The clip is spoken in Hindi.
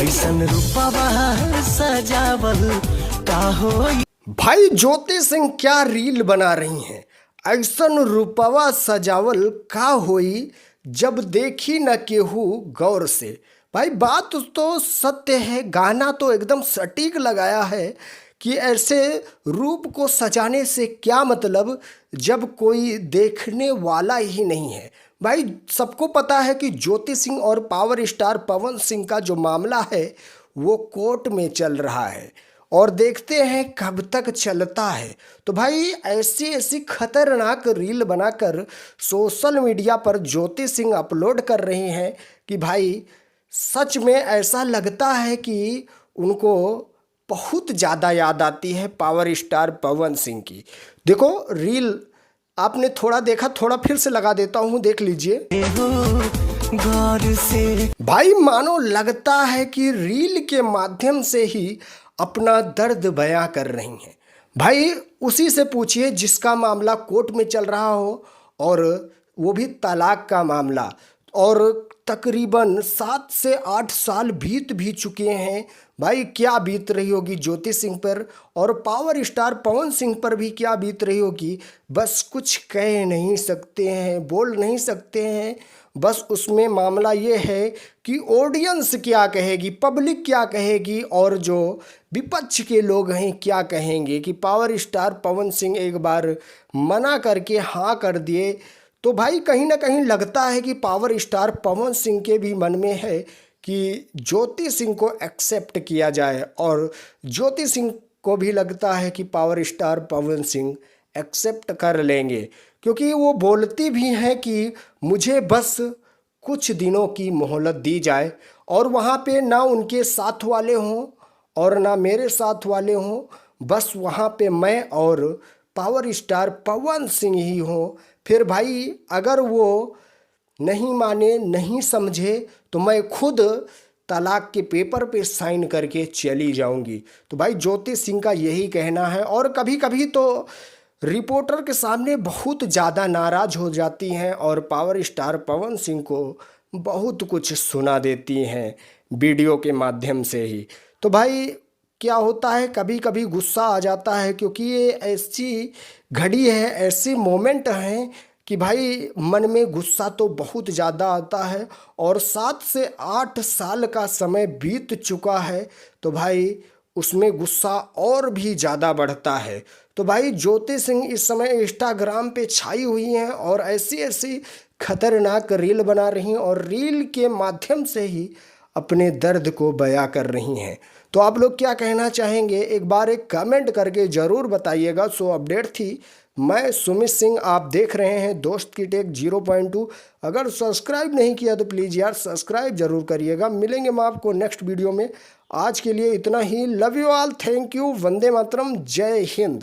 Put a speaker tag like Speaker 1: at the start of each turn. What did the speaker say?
Speaker 1: कैसन रूपवा सजावल का होई।
Speaker 2: भाई ज्योति सिंह क्या रील बना रही हैं। ऐसन रूपवा सजावल का होई जब देखी न केहू गौर से। भाई बात तो सत्य है, गाना तो एकदम सटीक लगाया है कि ऐसे रूप को सजाने से क्या मतलब जब कोई देखने वाला ही नहीं है। भाई सबको पता है कि ज्योति सिंह और पावर स्टार पवन सिंह का जो मामला है वो कोर्ट में चल रहा है और देखते हैं कब तक चलता है। तो भाई ऐसी ऐसी खतरनाक रील बनाकर सोशल मीडिया पर ज्योति सिंह अपलोड कर रही हैं कि भाई सच में ऐसा लगता है कि उनको बहुत ज़्यादा याद आती है पावर स्टार पवन सिंह की। देखो रील आपने थोड़ा देखा, थोड़ा फिर से लगा देता हूँ, देख लीजिए।
Speaker 1: गौर से
Speaker 2: भाई मानो लगता है कि रील के माध्यम से ही अपना दर्द बयां कर रही हैं। भाई उसी से पूछिए जिसका मामला कोर्ट में चल रहा हो, और वो भी तलाक का मामला, और तकरीबन 7 से 8 साल बीत भी चुके हैं। भाई क्या बीत रही होगी ज्योति सिंह पर, और पावर स्टार पवन सिंह पर भी क्या बीत रही होगी, बस कुछ कह नहीं सकते हैं, बोल नहीं सकते हैं। बस उसमें मामला ये है कि ऑडियंस क्या कहेगी, पब्लिक क्या कहेगी, और जो विपक्ष के लोग हैं क्या कहेंगे कि पावर स्टार पवन सिंह एक बार मना करके हाँ कर दिए। तो भाई कहीं ना कहीं लगता है कि पावर स्टार पवन सिंह के भी मन में है कि ज्योति सिंह को एक्सेप्ट किया जाए, और ज्योति सिंह को भी लगता है कि power star Pawan Singh accept कर लेंगे, क्योंकि वो बोलती भी हैं कि मुझे बस कुछ दिनों की मोहलत दी जाए, और वहाँ पे ना उनके साथ वाले हों और ना मेरे साथ वाले हों, बस वहाँ पे मैं और पावर स्टार पवन सिंह ही हों। फिर भाई अगर वो नहीं माने, नहीं समझे, तो मैं खुद तलाक के पेपर पे साइन करके चली जाऊंगी। तो भाई ज्योति सिंह का यही कहना है, और कभी कभी तो रिपोर्टर के सामने बहुत ज़्यादा नाराज़ हो जाती हैं और पावर स्टार पवन सिंह को बहुत कुछ सुना देती हैं वीडियो के माध्यम से ही। तो भाई क्या होता है, कभी कभी गुस्सा आ जाता है, क्योंकि ये ऐसी घड़ी है, ऐसी मोमेंट हैं कि भाई मन में गुस्सा तो बहुत ज़्यादा आता है, और 7 से 8 साल का समय बीत चुका है, तो भाई उसमें गुस्सा और भी ज़्यादा बढ़ता है। तो भाई ज्योति सिंह इस समय इंस्टाग्राम पे छाई हुई हैं और ऐसी ऐसी खतरनाक रील बना रही हैं, और रील के माध्यम से ही अपने दर्द को बयां कर रही हैं। तो आप लोग क्या कहना चाहेंगे, एक बार एक कमेंट करके ज़रूर बताइएगा। सो अपडेट थी, मैं सुमित सिंह, आप देख रहे हैं दोस्त की टेक 0.2। अगर सब्सक्राइब नहीं किया तो प्लीज़ यार सब्सक्राइब जरूर करिएगा। मिलेंगे हम आपको नेक्स्ट वीडियो में। आज के लिए इतना ही। Love you all, thank you, वंदे मातरम, जय हिंद।